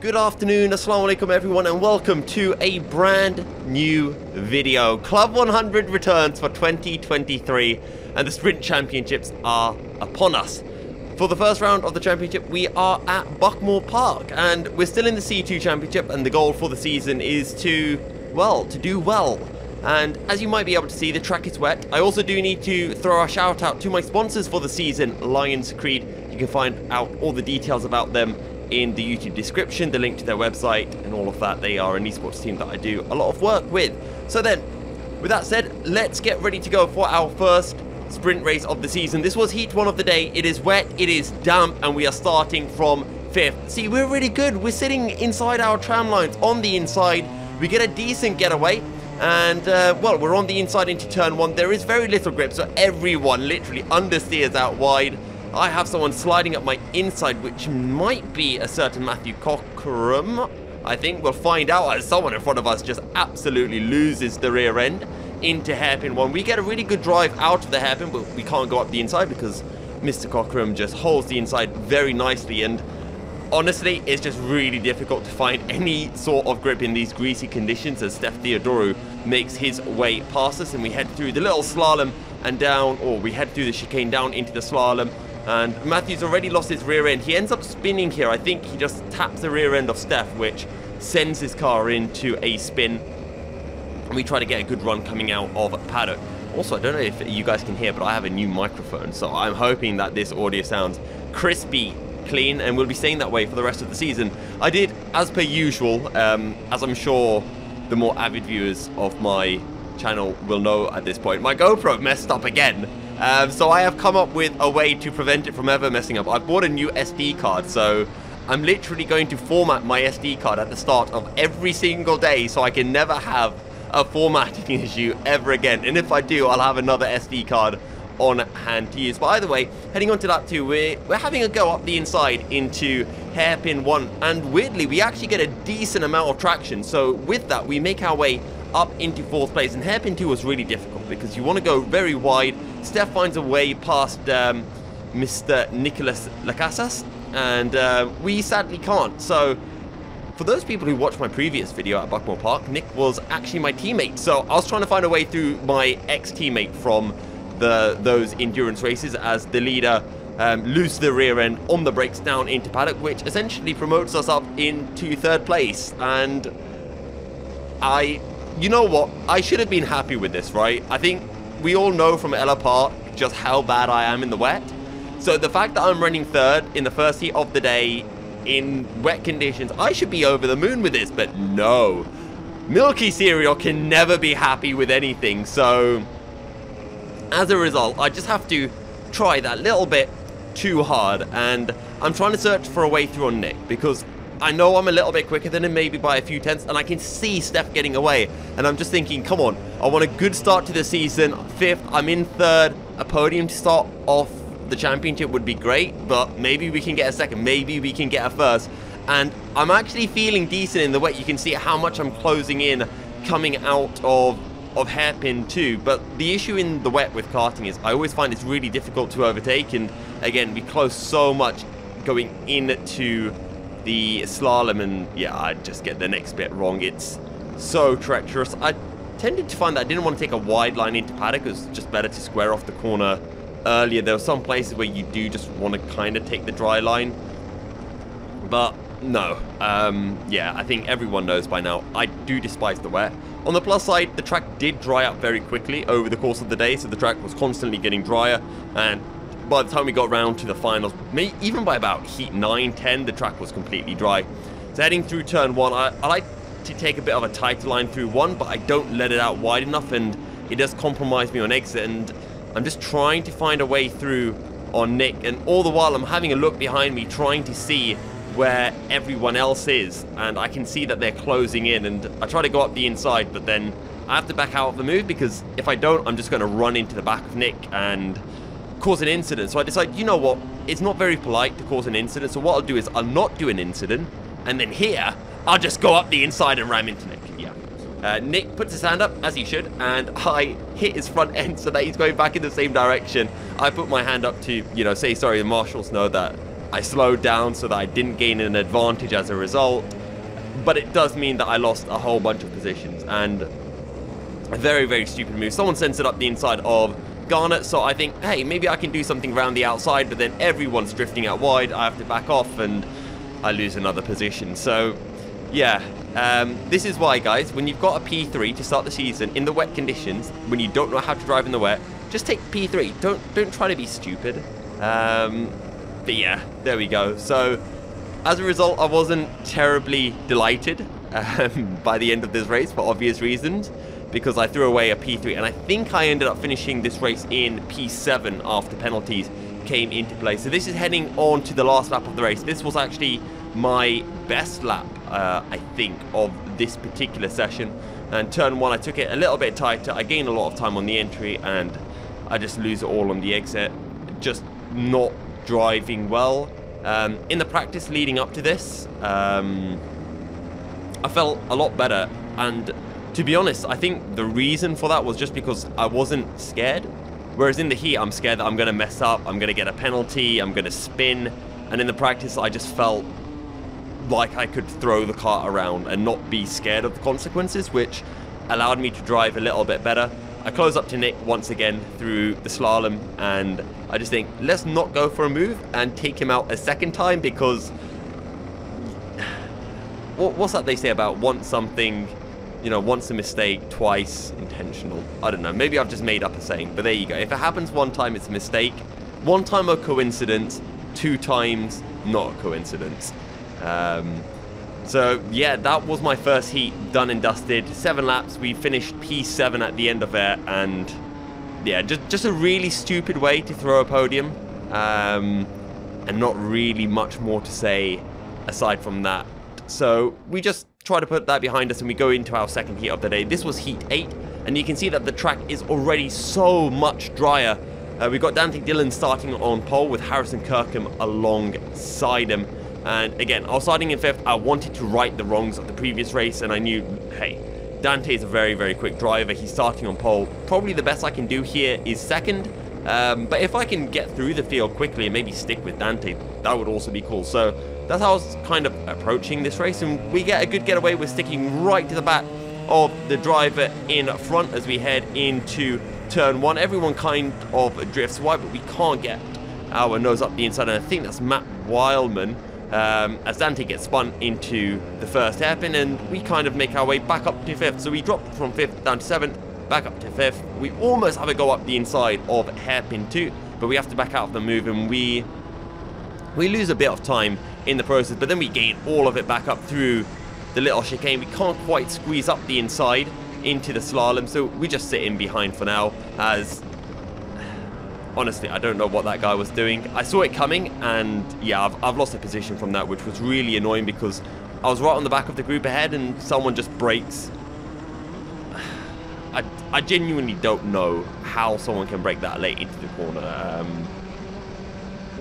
Good afternoon, assalamu alaikum everyone, and welcome to a brand new video. Club 100 returns for 2023 and the Sprint Championships are upon us. For the first round of the championship, we are at Buckmore Park and we're still in the C2 Championship, and the goal for the season is to do well. And as you might be able to see, the track is wet. I also do need to throw a shout out to my sponsors for the season, Lions Creed. You can find out all the details about them in the YouTube description, the link to their website and all of that. They are an esports team that I do a lot of work with. So then, with that said, let's get ready to go for our first sprint race of the season. This was heat 1 of the day. It is wet, it is damp, and we are starting from 5th. See, we're really good. We're sitting inside our tram lines on the inside. We get a decent getaway. And, well, we're on the inside into turn 1. There is very little grip, so everyone literally understeers out wide. I have someone sliding up my inside, which might be a certain Matthew Cockram. I think we'll find out as someone in front of us just absolutely loses the rear end into hairpin 1. We get a really good drive out of the hairpin, but we can't go up the inside because Mr. Cockram just holds the inside very nicely. And honestly, it's just really difficult to find any sort of grip in these greasy conditions as Steph Theodorou makes his way past us, and we head through the little slalom and down, or we head through the chicane down into the slalom. And Matthew's already lost his rear end. He ends up spinning here. I think he just taps the rear end of Steph, which sends his car into a spin. And we try to get a good run coming out of paddock. Also, I don't know if you guys can hear, but I have a new microphone, so I'm hoping that this audio sounds crispy clean, and we'll be staying that way for the rest of the season. I did, as per usual, as I'm sure the more avid viewers of my channel will know at this point, my GoPro messed up again. So I have come up with a way to prevent it from ever messing up. I've bought a new SD card, so I'm literally going to format my SD card at the start of every single day so I can never have a formatting issue ever again. And if I do, I'll have another SD card on hand to use. But either way, heading on to that too, we're having a go up the inside into hairpin 1, and weirdly we actually get a decent amount of traction. So with that, we make our way up into 4th place, and hairpin 2 was really difficult because you want to go very wide. Steph finds a way past Mr. Nicolas Lacasas, and we sadly can't. So for those people who watched my previous video at Buckmore Park, Nick was actually my teammate. So I was trying to find a way through my ex-teammate from those endurance races as the leader loses the rear end on the brakes down into paddock, which essentially promotes us up into 3rd place. And you know what? I should have been happy with this, right? I think we all know from Ella Park just how bad I am in the wet. So the fact that I'm running 3rd in the first heat of the day in wet conditions, I should be over the moon with this, but no. Milky Cereal can never be happy with anything, so as a result, I just have to try that little bit too hard, and I'm trying to search for a way through on Nick because I know I'm a little bit quicker than him, maybe by a few tenths, and I can see Steph getting away. And I'm just thinking, come on, I want a good start to the season. 5th, I'm in 3rd. A podium to start off the championship would be great, but maybe we can get a 2nd, maybe we can get a 1st. And I'm actually feeling decent in the wet. You can see how much I'm closing in coming out of hairpin 2. But the issue in the wet with karting is I always find it's really difficult to overtake, and again, we close so much going into the slalom, and yeah, I just get the next bit wrong. It's so treacherous. I tended to find that I didn't want to take a wide line into paddock. It was just better to square off the corner earlier. There were some places where you do just want to kind of take the dry line, but no. Yeah, I think everyone knows by now I do despise the wet. On the plus side, the track did dry up very quickly over the course of the day, so the track was constantly getting drier, and by the time we got round to the finals, even by about heat 9, 10, the track was completely dry. So heading through turn 1, I like to take a bit of a tighter line through 1, but I don't let it out wide enough, and it does compromise me on exit, and I'm just trying to find a way through on Nick, and all the while I'm having a look behind me trying to see where everyone else is, and I can see that they're closing in, and I try to go up the inside, but then I have to back out of the move because if I don't, I'm just going to run into the back of Nick and cause an incident. So I decide, you know what, it's not very polite to cause an incident, so what I'll do is I'll not do an incident, and then here I'll just go up the inside and ram into Nick. Yeah, Nick puts his hand up as he should, and I hit his front end so that he's going back in the same direction. I put my hand up to, you know, say sorry. The marshals know that I slowed down so that I didn't gain an advantage as a result. But it does mean that I lost a whole bunch of positions, and a very, very stupid move. Someone censored up the inside of Garnet, so I think, hey, maybe I can do something around the outside, but then everyone's drifting out wide. I have to back off, and I lose another position. So, yeah, this is why, guys, when you've got a P3 to start the season in the wet conditions, when you don't know how to drive in the wet, just take P3. Don't try to be stupid. But yeah, there we go. So, as a result, I wasn't terribly delighted by the end of this race for obvious reasons, because I threw away a P3, and I think I ended up finishing this race in P7 after penalties came into play. So this is heading on to the last lap of the race. This was actually my best lap, I think, of this particular session. And turn 1, I took it a little bit tighter. I gained a lot of time on the entry, and I just lose it all on the exit. Just not driving well. In the practice leading up to this, I felt a lot better, and to be honest, I think the reason for that was just because I wasn't scared. Whereas in the heat, I'm scared that I'm going to mess up, I'm going to get a penalty, I'm going to spin. And in the practice, I just felt like I could throw the car around and not be scared of the consequences, which allowed me to drive a little bit better. I close up to Nick once again through the slalom, and I just think, let's not go for a move and take him out a second time, because what's that they say about once something, you know, once a mistake, twice intentional. I don't know, maybe I've just made up a saying, but there you go. If it happens one time, it's a mistake. One time a coincidence, 2 times not a coincidence. So yeah, that was my first heat, done and dusted. 7 laps, we finished P7 at the end of it, and yeah, just a really stupid way to throw a podium, and not really much more to say aside from that. So we just try to put that behind us, and we go into our second heat of the day. This was heat 8, and you can see that the track is already so much drier. We've got Dante Dillon starting on pole with Harrison Kirkham alongside him. And again, I was starting in 5th. I wanted to right the wrongs of the previous race, and I knew, hey, Dante is a very, very quick driver. He's starting on pole. Probably the best I can do here is 2nd. But if I can get through the field quickly and maybe stick with Dante, that would also be cool. So that's how I was kind of approaching this race, and we get a good getaway. We're sticking right to the back of the driver in front as we head into turn 1. Everyone kind of drifts wide, but we can't get our nose up the inside, and I think that's Matt Wildman. As Dante gets spun into the first hairpin, and we kind of make our way back up to 5th. So we dropped from 5th down to 7th, back up to 5th. We almost have a go up the inside of hairpin 2, but we have to back out of the move, and we lose a bit of time in the process, but then we gain all of it back up through the little chicane. We can't quite squeeze up the inside into the slalom, so we just sit in behind for now, as honestly, I don't know what that guy was doing. I saw it coming, and yeah, I've lost a position from that, which was really annoying, because I was right on the back of the group ahead, and someone just brakes. I genuinely don't know how someone can brake that late into the corner.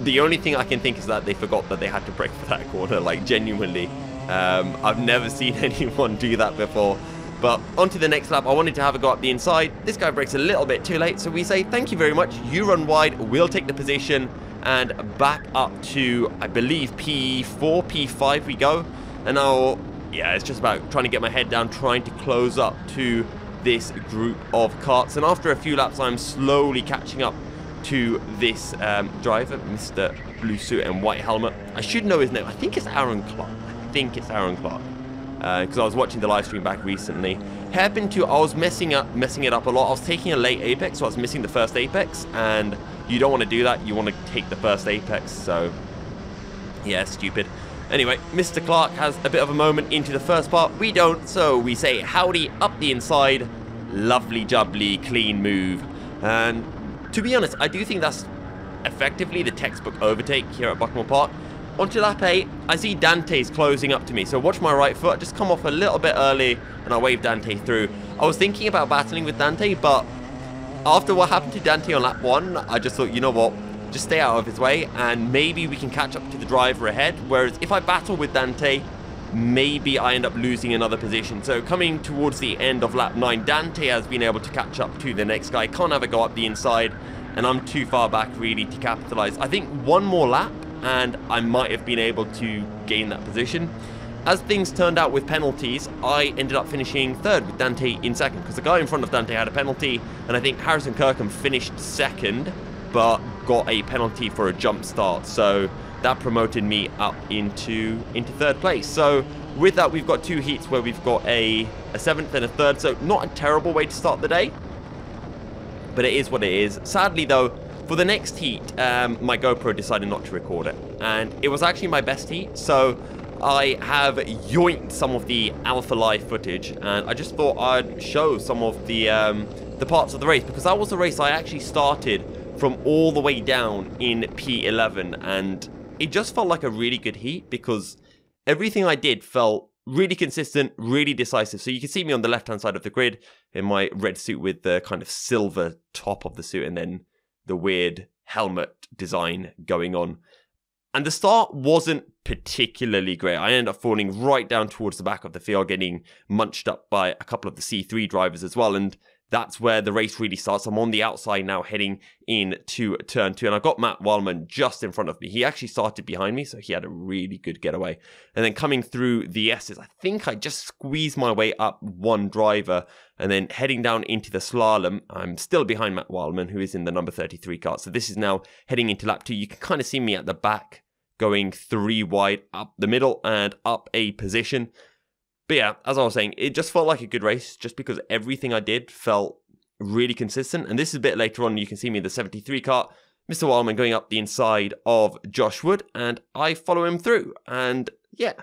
The only thing I can think is that they forgot that they had to brake for that corner, like genuinely. I've never seen anyone do that before. But on to the next lap. I wanted to have a go up the inside. This guy brakes a little bit too late, so we say thank you very much. You run wide, we'll take the position, and back up to, I believe, P4, P5 we go. And now, yeah, it's just about trying to get my head down, trying to close up to this group of karts. And after a few laps, I'm slowly catching up to this driver, Mr. Blue Suit and White Helmet. I should know his name. I think it's Aaron Clark. Because I was watching the live stream back recently. Hairpin 2, I was messing it up a lot. I was taking a late apex, so I was missing the first apex, and you don't want to do that. You want to take the first apex, so yeah, stupid. Anyway, Mr. Clark has a bit of a moment into the first part. We don't, so we say howdy up the inside. Lovely jubbly, clean move. And to be honest, I do think that's effectively the textbook overtake here at Buckmore Park. Onto lap 8, I see Dante's closing up to me, so watch my right foot. I just come off a little bit early, and I wave Dante through. I was thinking about battling with Dante, but after what happened to Dante on lap 1, I just thought, you know what, just stay out of his way, and maybe we can catch up to the driver ahead. Whereas if I battle with Dante, maybe I end up losing another position. So coming towards the end of lap 9, Dante has been able to catch up to the next guy. Can't have a go up the inside, and I'm too far back really to capitalize. I think one more lap, and I might have been able to gain that position. As things turned out with penalties, I ended up finishing third with Dante in second, because the guy in front of Dante had a penalty, and I think Harrison Kirkham finished second, but got a penalty for a jump start, so that promoted me up into third place. So with that, we've got 2 heats where we've got a 7th and a 3rd, so not a terrible way to start the day, but it is what it is. Sadly though, for the next heat, my GoPro decided not to record it, and it was actually my best heat, so I have yoinked some of the Alpha Live footage, and I just thought I'd show some of the parts of the race, because that was the race I actually started from all the way down in P11, and it just felt like a really good heat, because everything I did felt really consistent, really decisive. So you can see me on the left-hand side of the grid in my red suit with the kind of silver top of the suit, and then the weird helmet design going on. And the start wasn't particularly great. I ended up falling right down towards the back of the field, getting munched up by a couple of the C3 drivers as well. And that's where the race really starts. I'm on the outside now, heading into turn 2. And I've got Matt Wildman just in front of me. He actually started behind me, so he had a really good getaway. And then coming through the S's, I think I just squeezed my way up one driver. And then heading down into the slalom, I'm still behind Matt Wildman, who is in the number 33 car. So this is now heading into lap 2. You can kind of see me at the back, going 3 wide up the middle and up a position. But yeah, as I was saying, it just felt like a good race just because everything I did felt really consistent. And this is a bit later on, you can see me in the 73 car, Mr. Wildman going up the inside of Josh Wood, and I follow him through. And yeah,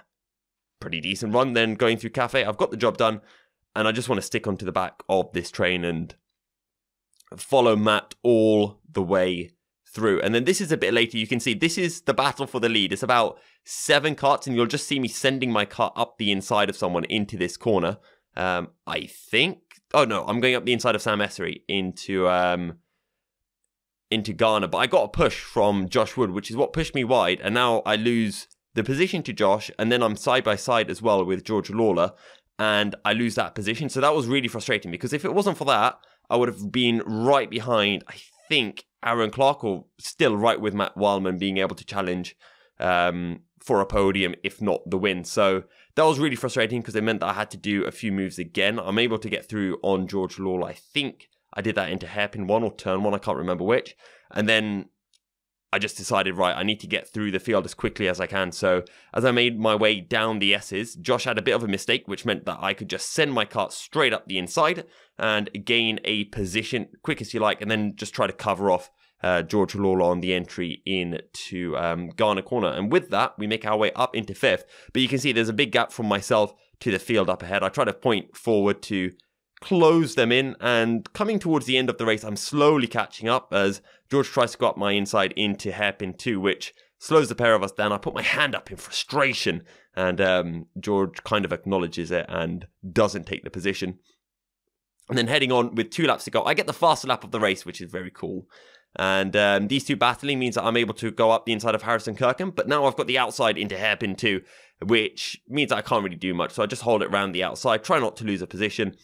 pretty decent run. Then going through Cafe, I've got the job done, and I just want to stick onto the back of this train and follow Matt all the way through. And then this is a bit later, you can see this is the battle for the lead. It's about 7 karts, and you'll just see me sending my car up the inside of someone into this corner. I think, oh no, I'm going up the inside of Sam Essery into Ghana, but I got a push from Josh Wood, which is what pushed me wide, and now I lose the position to Josh, and then I'm side by side as well with George Lawler, and I lose that position. So that was really frustrating, because if it wasn't for that, I would have been right behind, I think, Aaron Clark, or still right with Matt Wildman, being able to challenge for a podium, if not the win. So that was really frustrating, because it meant that I had to do a few moves again. I'm able to get through on George Lawler. I think I did that into hairpin 1 or turn 1, I can't remember which. And then I just decided, right, I need to get through the field as quickly as I can. So as I made my way down the S's, Josh had a bit of a mistake, which meant that I could just send my kart straight up the inside and gain a position quick as you like, and then just try to cover off George Lawler on the entry into Ghana corner. And with that, we make our way up into 5th. But you can see there's a big gap from myself to the field up ahead. I try to point forward to close them in, and coming towards the end of the race, I'm slowly catching up as George tries to go up my inside into hairpin 2, which slows the pair of us down. I put my hand up in frustration, and George kind of acknowledges it and doesn't take the position. And then heading on with 2 laps to go, I get the faster lap of the race, which is very cool. And these 2 battling means that I'm able to go up the inside of Harrison Kirkham, but now I've got the outside into hairpin 2, which means I can't really do much. So I just hold it around the outside, try not to lose a position,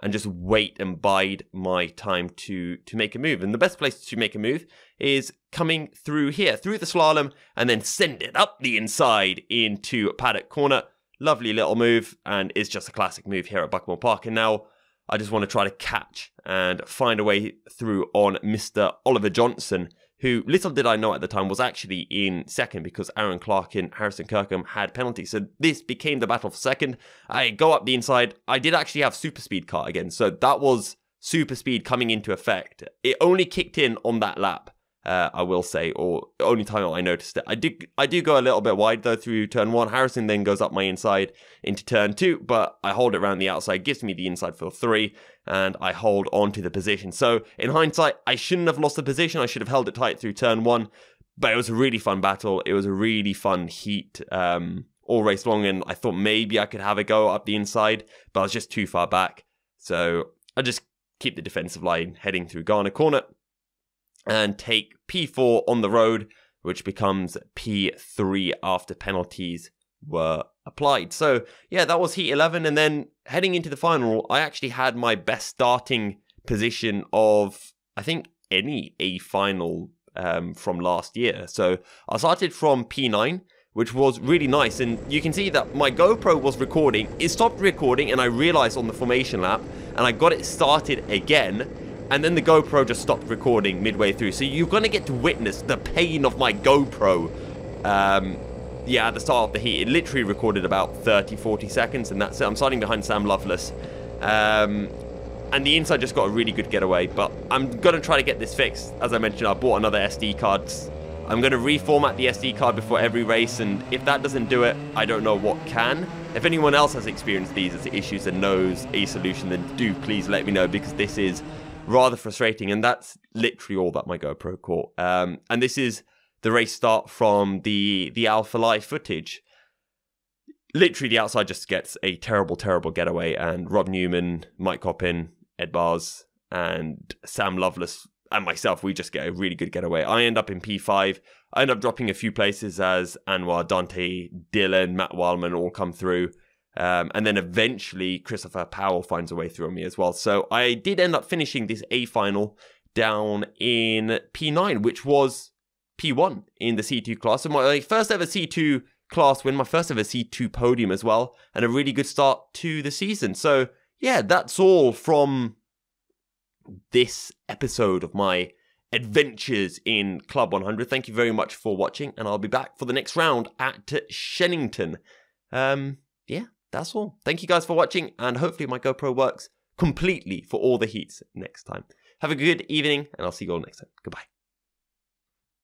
and just wait and bide my time to make a move. And the best place to make a move is coming through here, through the slalom, and then send it up the inside into paddock corner. Lovely little move, and it's just a classic move here at Buckmore Park. And now I just want to try to catch and find a way through on Mr. Oliver Johnson, who, little did I know at the time, was actually in second, because Aaron Clark and Harrison Kirkham had penalties. So this became the battle for second. I go up the inside. I did actually have super speed car again, so that was super speed coming into effect. It only kicked in on that lap, I will say, or the only time I noticed it. I do go a little bit wide though through turn 1. Harrison then goes up my inside into turn 2, but I hold it around the outside, gives me the inside for 3, and I hold on to the position. So in hindsight, I shouldn't have lost the position. I should have held it tight through turn 1, but it was a really fun battle. It was a really fun heat all race long, and I thought maybe I could have a go up the inside, but I was just too far back. So I just keep the defensive line heading through Ghana corner and take P4 on the road, which becomes P3 after penalties were applied. So yeah, that was heat 11. And then heading into the final, I actually had my best starting position of, I think, any A final from last year. So I started from P9, which was really nice. And you can see that my GoPro was recording. It stopped recording, and I realized on the formation lap, and I got it started again. And then the GoPro just stopped recording midway through. So you're going to get to witness the pain of my GoPro. Yeah, at the start of the heat, it literally recorded about 30-40 seconds, and that's it. I'm starting behind Sam Lovelace. And the inside just got a really good getaway, but I'm going to try to get this fixed. As I mentioned, I bought another SD card. I'm going to reformat the SD card before every race, and if that doesn't do it, I don't know what can. If anyone else has experienced these as issues and knows a solution, then do please let me know, because this is rather frustrating, and that's literally all that my GoPro caught. And this is the race start from the Alpha Live footage. Literally, the outside just gets a terrible, terrible getaway, and Rob Newman, Mike Coppin, Ed Bars, and Sam Lovelace and myself, we just get a really good getaway. I end up in P5. I end up dropping a few places as Anwar, Dante, Dylan, Matt Wildman all come through. And then eventually Christopher Powell finds a way through on me as well. So I did end up finishing this A final down in P9, which was P1 in the C2 class. So my first ever C2 class win, my first ever C2 podium as well, and a really good start to the season. So yeah, that's all from this episode of my adventures in Club 100. Thank you very much for watching, and I'll be back for the next round at Shennington. Yeah, that's all. Thank you guys for watching, and hopefully my GoPro works completely for all the heats next time. Have a good evening, and I'll see you all next time. Goodbye.